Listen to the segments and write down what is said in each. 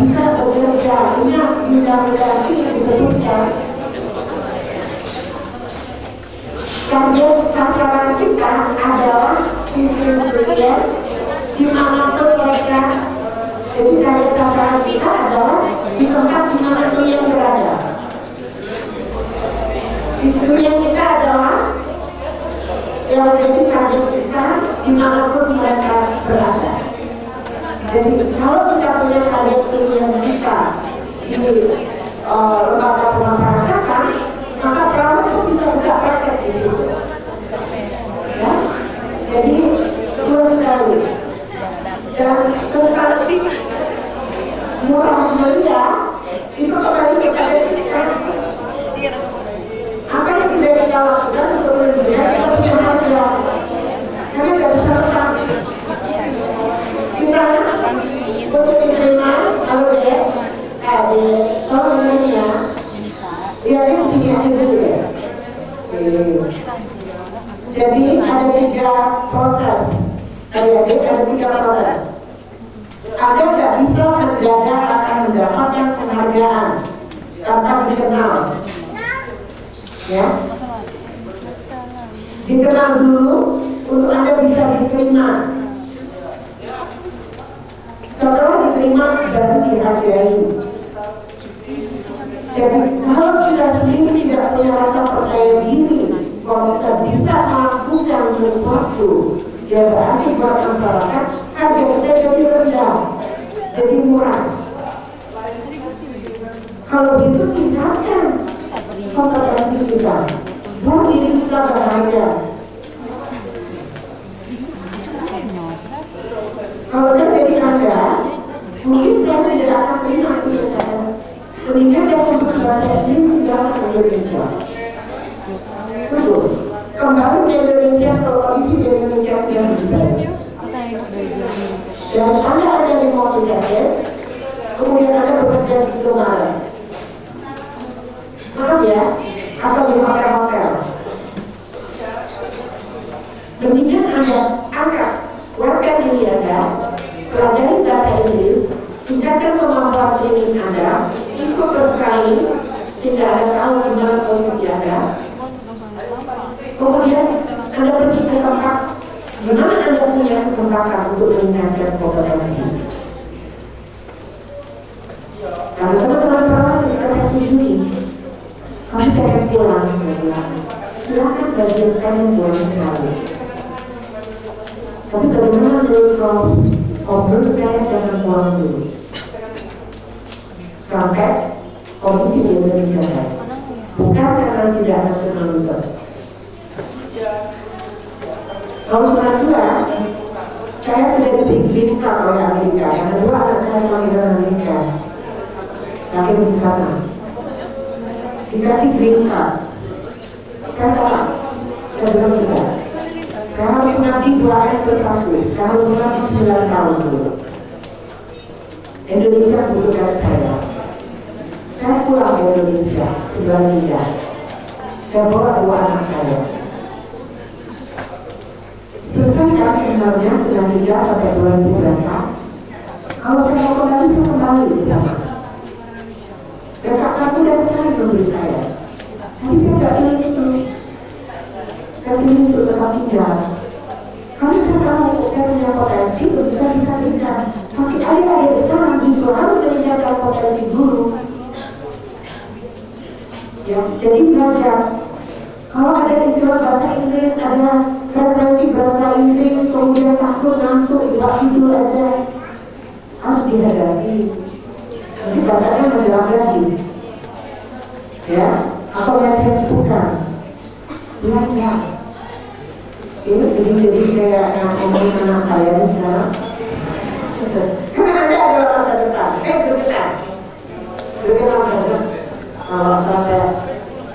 bisa bekerja. Ini di undang-undang ini disebutkan target sasaran kita adalah sistem brilliant dimanapun mereka. Jadi target sasaran kita adalah di tempat dimanapun yang berada. Yang kita adalah yang menjadi target kita dimanapun mereka berada. Jadi kalau kita punya target yang kita di lembaga pemasyarakatan, maka perawat itu bisa buka praktek di situ. Ya? Jadi dua sekali. Dan tentang murah meriah itu kembali kepada kita. Apa yang sudah kita lakukan untuk melihat kita punya harga, karena tidak bisa lepas. Misalnya untuk diterima kalau dia ada orangnya, dia kan tinggi dulu ya. Jadi ada 3 proses. Adik ada 3 proses. Ada nggak bisa mendadak akan mendapatkan penghargaan tanpa dikenal. Ya, dikenal dulu untuk Anda bisa diterima. Setelah diterima baru dihargai. Jadi kalau kita sendiri tidak punya rasa percaya diri bahwa kita bisa melakukan sesuatu, ya berarti buat masyarakat harga kita jadi rendah, jadi murah. Kalau begitu tingkatkan kompetensi kita, buat diri kita berharga. Kalau saya jadi Anda, mungkin saya tidak akan terima IELTS. Sehingga saya untuk bahasa Inggris tidak akan Indonesia. Betul. Kembali ke Indonesia, kalau kondisi di Indonesia yang berbeda. Dan Anda ada di motivasi, kemudian Anda bekerja di Sumatera. Maaf ya, atau di hotel-hotel. Mendingan Anda angkat warga diri Anda, pelajari bahasa Inggris, tingkatkan kemampuan klinik Anda, ikut bersaing sehingga Anda tahu di mana posisi Anda. Kemudian Anda pergi ke tempat di mana Anda punya kesempatan untuk meningkatkan kompetensi. Kalau teman-teman perawat sekitar 1 Juni, kami akan pulang. Silakan bagikan yang boleh sekali. Tapi bagaimana menurut saya jangan pulang dulu sampai kondisi di Indonesia baik. Bukan karena tidak nasionalisme. Tahun 92 saya sudah diberi green card oleh Amerika. Yang kedua anak saya panggilan Amerika, lahir di sana, dikasih green card. Saya tolak, saya bilang tidak. Saya harus mengabdi 2 ke 1. Saya harus mengabdi 9 tahun dulu. Indonesia butuhkan saya. Saya pulang ke Indonesia 93. Saya bawa 2 anak saya. Selesai kan sebenarnya 93 sampai 2000 berapa. Kalau saya mau kembali, saya kembali di sana. Besok lagi sudah sekali memberi saya. Tapi saya tidak pilih itu. Saya pilih untuk tempat tinggal. Kalau saya tahu saya punya potensi untuk bisa tinggal. Tapi adik-adik sekarang justru harus meningkatkan potensi dulu. Ya, jadi belajar. Kalau ada istilah bahasa Inggris, ada referensi bahasa Inggris, kemudian takut ngantuk, tidak tidur aja, harus dihadapi. Jadi bacanya menjelang gratis, ya, atau yang Facebookan, belajar. Ini jadi kayak ngomong anak saya di sana. Karena Anda adalah masa depan, saya berdekat. Berdekat banget. Kalau sampai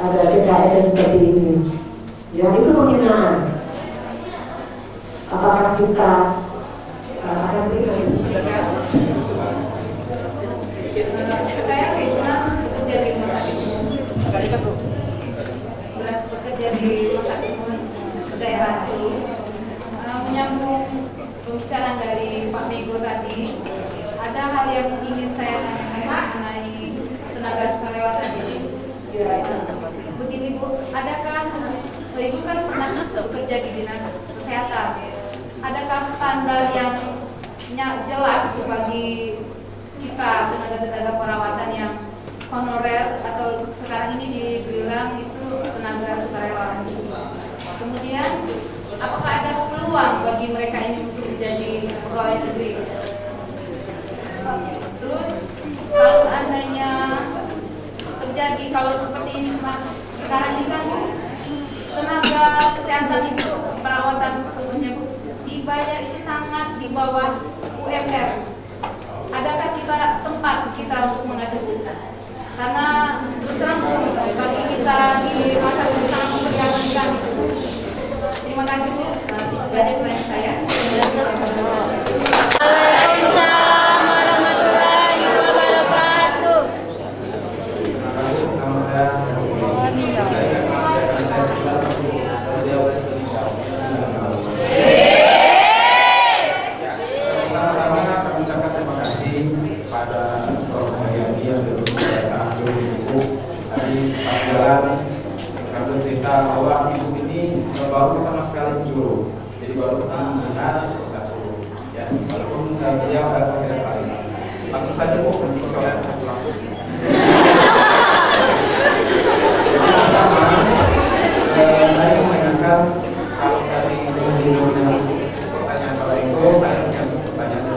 ada kejadian seperti ini, ya itu penghinaan. Apakah kita akan berikan? Saya kebetulan bekerja di rumah sakit, bekerja di rumah sakit daerah itu. Menyambung pembicaraan dari Pak Mego tadi, ada hal yang ingin saya tanyakan mengenai tenaga sukarelawan tadi. Begini Bu, adakah Ibu kan pernah bekerja di dinas kesehatan? Adakah standar yang jelas bagi kita tenaga-tenaga perawatan yang honorer atau sekarang ini dibilang itu tenaga sukarelawan? Kemudian, apakah ada peluang bagi mereka ini untuk menjadi pegawai negeri? Terus, kalau seandainya terjadi kalau seperti ini sekarang ini kan tenaga kesehatan itu perawatan khususnya dibayar itu sangat di bawah UMR. Adakah kita tempat kita untuk mengajukan? Karena terus terang bagi kita di masa ini sangat memprihatinkan. Terima kasih Bu. Itu saja pertanyaan saya. Waalaikumsalam warahmatullahi wabarakatuh. Bahwa ibu ini baru pertama sekali juru, jadi baru pertama melihat satu, ya walaupun beliau ada tidak kali. Langsung saja Bu, nanti soal langsung. Saya menanyakan kalau tadi pertanyaan Pak Eko, saya punya pertanyaan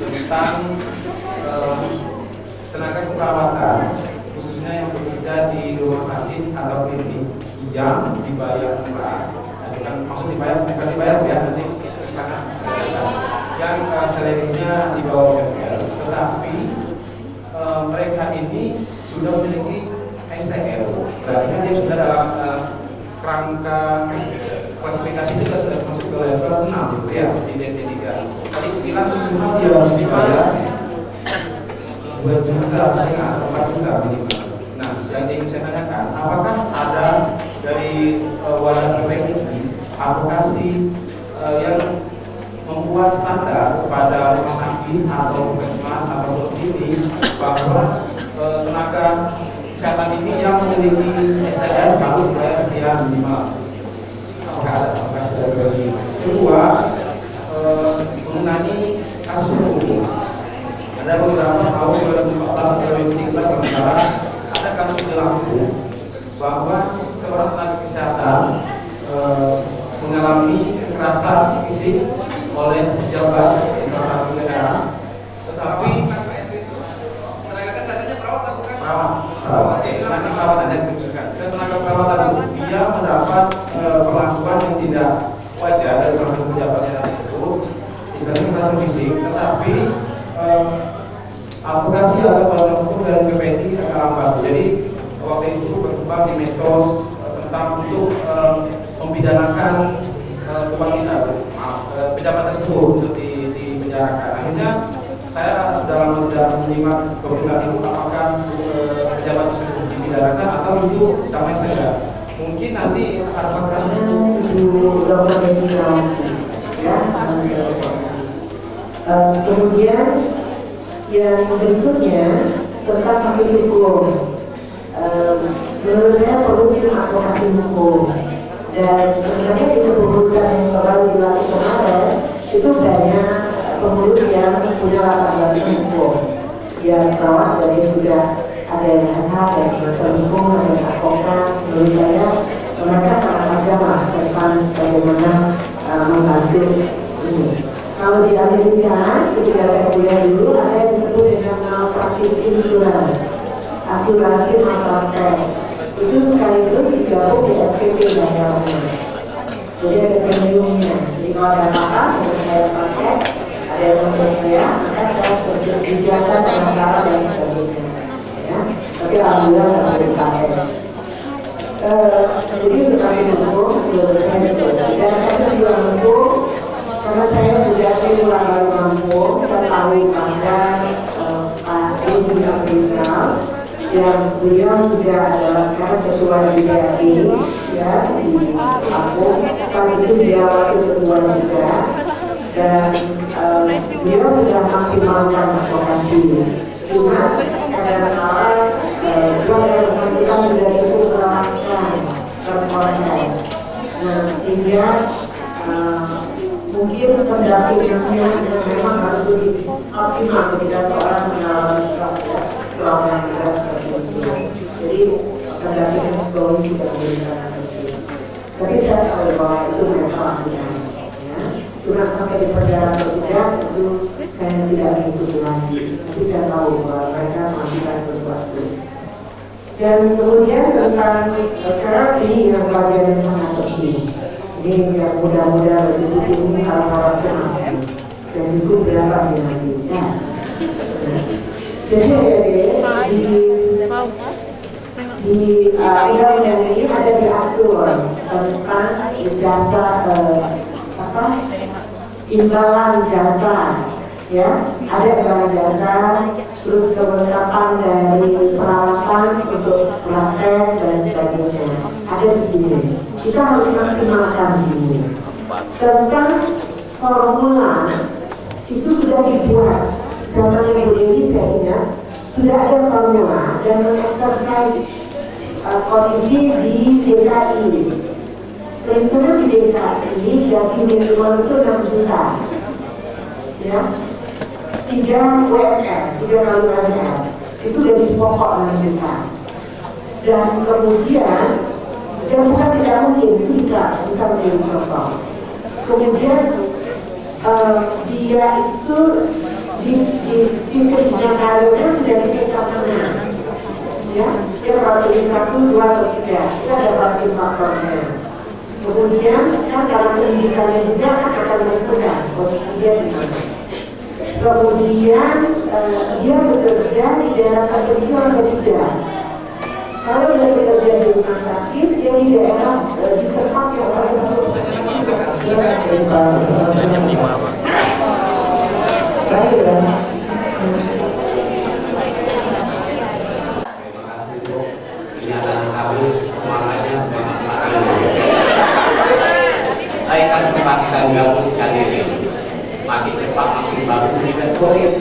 tentang tenaga keperawatan khususnya yang bekerja di rumah sakit atau klinik yang dibayar murah. Nanti kan maksud dibayar bukan dibayar ya, nanti sangat yang salarinya di bawah UMR, tetapi mereka ini sudah memiliki STR, berarti kan dia sudah dalam kerangka klasifikasi juga sudah masuk ke level 6 gitu ya di DT3. Tadi bilang cuma dia harus dibayar 2 juta atau 4 juta minimal. Nah, yang ingin saya tanyakan, apakah ada dari wadah PPI ini aplikasi yang membuat standar kepada rumah sakit atau puskesmas atau klinik bahwa tenaga kesehatan ini yang memiliki STR harus dibayar sekian minimal? Apakah ada aplikasi dari PPI? Kedua, mengenai kasus hukum, ada beberapa tahun 2014 atau 2013 kalau salah ada kasus di Lampung bahwa seorang tenaga kesehatan mengalami kekerasan fisik oleh pejabat di salah satu negara, tetapi tenaga kesehatannya perawat atau bukan? Perawat. Nanti perawatannya diberikan. Tenaga perawatan dia mendapat perlakuan yang tidak wajar dari salah satu pejabatnya tersebut, istilahnya kekerasan fisik, tetapi advokasi atau bantuan hukum dan PPI akan lambat. Jadi waktu itu berkembang di medsos tentang untuk mempidanakan wanita pejabat tersebut untuk dipenjarakan. Akhirnya saya sudah menyimak dokumen itu apakah pejabat tersebut dipidanakan atau itu damai saja. Mungkin nanti apakah kemudian yang berikutnya tentang hakim hukum. Menurut saya perlu tim advokasi hukum, dan sebenarnya di kepengurusan yang baru dilakukan kemarin itu banyak pengurus yang punya latar belakang hukum, yang perawat dari sudah ada yang sehat, yang master hukum, ada yang advokat. Menurut saya mereka sangat agama tentang bagaimana membantu ini. Kalau di Amerika, ketika saya kuliah dulu, ada yang disebut dengan malpractice insurance, asuransi malpraktek. Itu sekaligus digabung di SPP daerahnya. Jadi ada premiumnya. Jadi kalau ada apa-apa, untuk saya pakai, ada yang untuk saya, maka saya berbicara dengan cara dan sebagainya. Ya, tapi alhamdulillah tidak dipakai. Jadi untuk kami hukum, menurut saya itu. Dan saya juga hukum. Karena saya sudah pulang dari Lampung, kita tahu ada Pak Ibu Kriminal yang beliau juga adalah sekarang ketua DPRD ya di Lampung. Saat itu dia wakil ketua juga, dan beliau sudah maksimalkan advokasi. Cuma kadang-kadang kita sudah cukup melewatkan berproses. Nah, sehingga mungkin pendampingannya memang harus lebih optimal ketika seorang mengalami trauma yang berat seperti itu. Jadi pendampingan psikologis sudah memberikan penting. Tapi saya tahu bahwa itu mereka lakukan. Cuma sampai di perjalanan berikutnya itu saya tidak mengikuti lagi. Tapi saya tahu bahwa mereka melakukan sesuatu. Dan kemudian tentang sekarang ini yang pelajaran sangat penting. Ini yang mudah-mudahan begitu ini hal-hal cemas dan itu berapa yang bisa. Jadi di undang-undang ini ada diatur tentang jasa imbalan jasa, ya ada imbalan jasa, terus kelengkapan dari peralatan untuk praktek dan sebagainya ada di sini. Kita harus maksimalkan ini. Tentang formula itu sudah dibuat zaman Ibu Dewi, saya ingat sudah ada formula dan mengeksersis kondisi di DKI. Perhitungan di DKI gaji minimal itu 6 juta, ya, 3 UMR, 3 kali UMR itu gaji pokok 6 juta. Dan kemudian dan bukan tidak mungkin bisa menjadi contoh. Kemudian dia itu di sistem karirnya sudah ditetapkan, ya, dia kalau pilih 1, 2, atau 3 kita dapat faktornya. Kemudian kan dalam pendidikannya juga akan menentukan posisi dia di mana. Kemudian dia bekerja di daerah tertentu atau tidak. Kalau dia bekerja di rumah sakit, dia di daerah di tempat yang paling saya kan sepakatan gabung sekali ini makin cepat makin bagus dan sulit.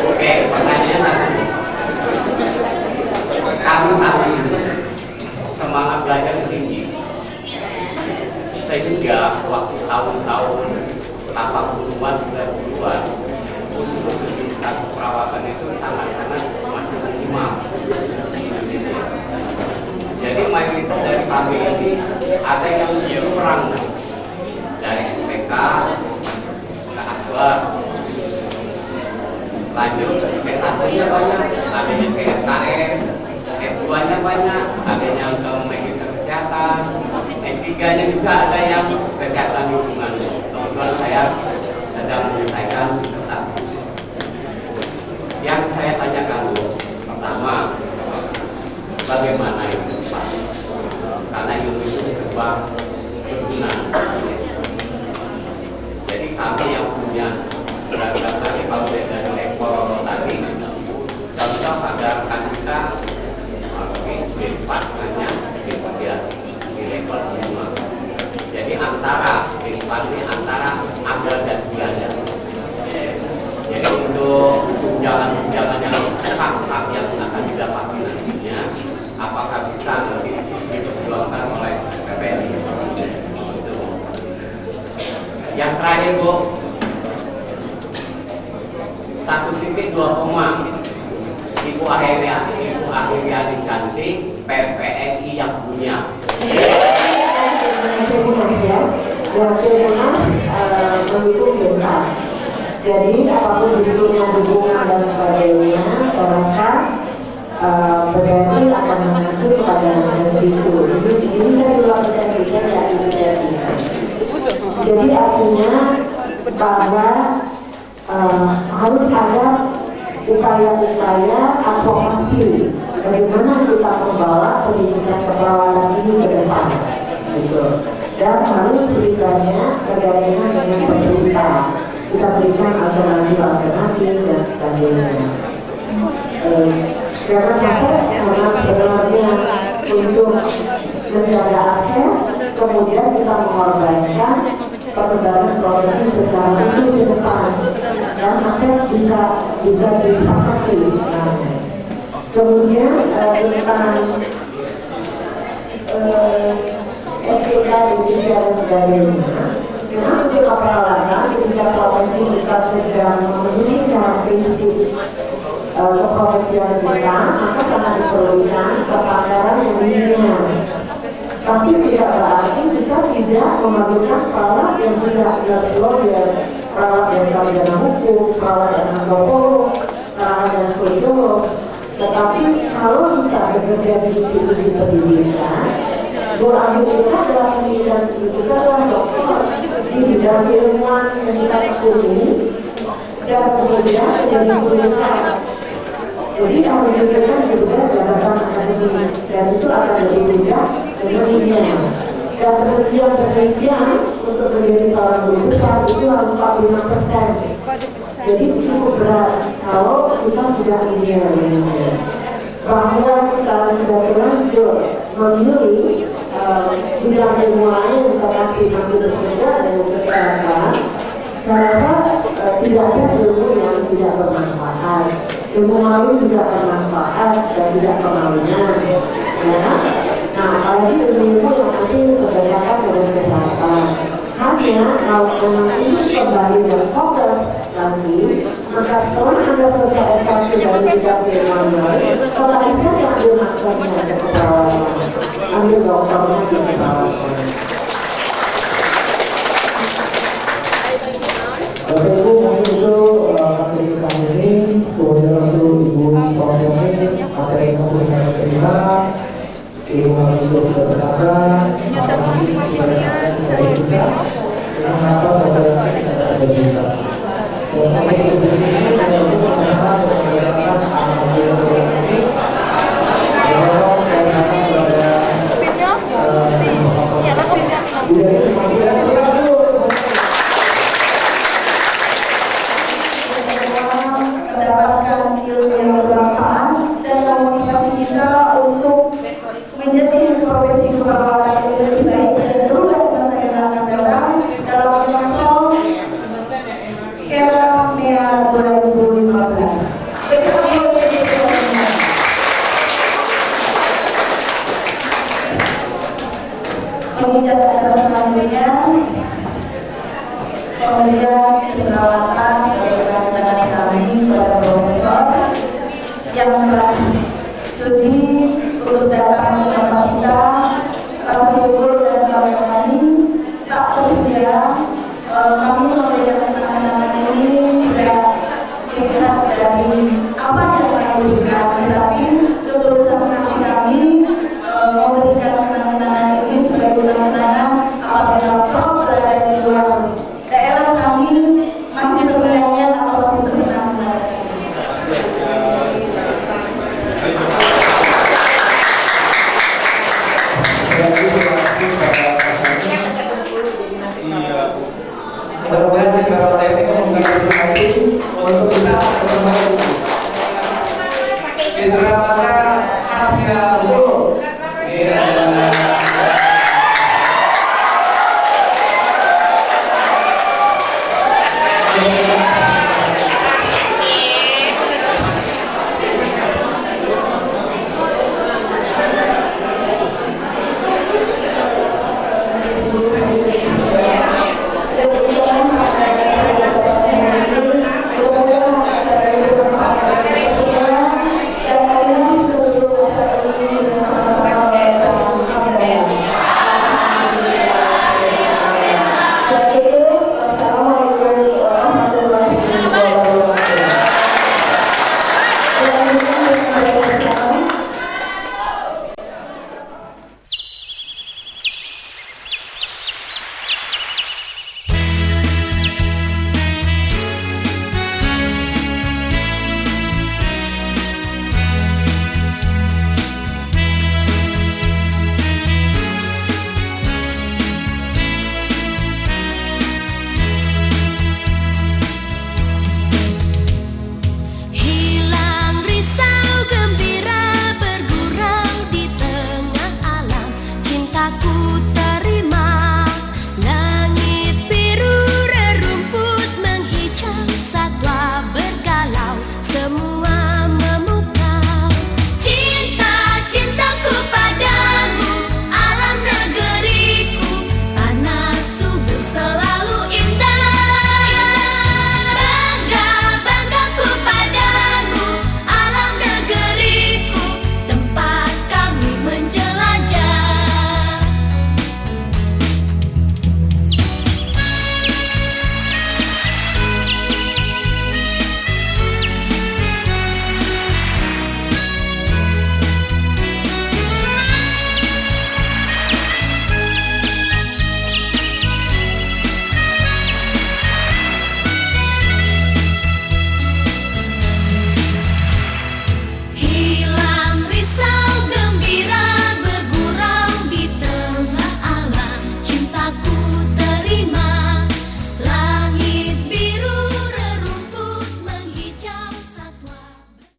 Oke, pertanyaannya satu, kami hari ini semangat belajar tinggi sehingga waktu tahun-tahun 80-an 90-an khusus untuk satu perawatan itu sangat-sangat masih minimal di Indonesia. Jadi mayoritas dari kami ini ada yang kurang dari SPK ke akbar, lanjut S1-nya banyak, ada yang ke SKS, S2-nya banyak, ada yang ke magister kesehatan, S3-nya juga ada yang kesehatan lingkungan. Kebetulan saya sedang menyelesaikan disertasi. Yang saya tanyakan dulu, pertama, bagaimana itu Pak? Karena ilmu itu serba berguna. Jadi kami yang punya beragam tadi, kalau dari level tadi, contoh ada rekan kita D4-nya di level 5. Jadi antara D4-nya antara ada dan tiada. Jadi untuk tunjangan-tunjangan yang hak-hak yang akan didapati nantinya, apakah bisa nanti diperjuangkan oleh PPLI? Yang terakhir Bu, 1,2 koma Ibu akhirnya diganti PPLI yang punya. mendukung Demokrat. Jadi apapun bentuknya dukungan dan sebagainya, saya rasa PPLI akan mengacu kepada itu. Ini saya melakukan juga ya inisiatif. Jadi artinya bahwa harus ada upaya-upaya advokasi bagaimana kita membawa pendidikan keperawatan ini ke depan, gitu. Dan harus berikannya bergandengan dengan pemerintah. Kita berikan alternatif dan sebagainya. Karena sebenarnya untuk menjaga aset, kemudian kita mengorbankan pengembangan profesi secara maju ke depan dan maka bisa disepakati. Kemudian tentang SPK Indonesia dan sebagainya. Memang untuk peralatan ketika profesi kita sedang memenuhi prinsip keprofesialitas, maka sangat diperlukan kepakaran yang minimal. Tapi tidak berarti kita tidak memerlukan perawat yang tidak lawyer, perawat yang sarjana hukum, perawat yang antropolog, perawat yang sosiolog. Tetapi kalau kita bekerja di institusi pendidikan, doa kita adalah pendidikan kita adalah dokter di bidang ilmuwan yang kita tekuni dan kemudian menjadi tulisan. Jadi kalau diberikan juga jabatan akademik dan itu akan lebih mudah penelitian. Dan penelitian untuk menjadi seorang guru besar itu harus 45%. Jadi cukup berat kalau kita sudah ingin bahwa kita sudah terlanjur memilih bidang ilmu lain tetapi masih bekerja dengan kesehatan. Saya rasa tidak ada ilmu yang tidak bermanfaat. Ilmu lain tidak bermanfaat dan tidak permainan. Ya. Nah, apalagi ilmu yang nanti berdasarkan dengan kesehatan. Hanya kalau memang itu kembali dan fokus nanti, maka setelah Anda selesai S1 dari bidang ilmu lain, setelah itu yang ambil masternya ada keperawatan, ambil doktornya ada keperawatan. Bapak Ibu, mungkin itu materi kali ini, kemudian untuk Ibu Promosi, materi yang kita terima, ilmu yang sudah berada, materi yang sudah kita, dengan apa saja kita ada bisa. Dan sampai di sini, saya ingin menyampaikan kepada anak-anak ini, bahwa saya akan berada mendapatkan ilmu yang bermanfaat dan memotivasi kita untuk menjadi profesi keperawatan yang lebih baik dan berubah di masa yang akan datang dalam sosok era merah 2015. Menginjak acara selanjutnya, pemberian perawatan sebagai rekan-rekan kami kepada profesor yang telah sudi untuk datang ke tempat kita. Rasa syukur dan bangga kami tak terhingga kami memberikan kenangan ini tidak melihat dari apa yang kami berikan, tetapi ketulusan hati kami memberikan kenangan ini sebagai kenangan apabila Prof berada di luar daerah kami masih berlayar atau masih berkenaan kepada mudah-mudahan jika teknik menggunakan itu untuk kita bermain. Kita rasakan hasilnya dulu.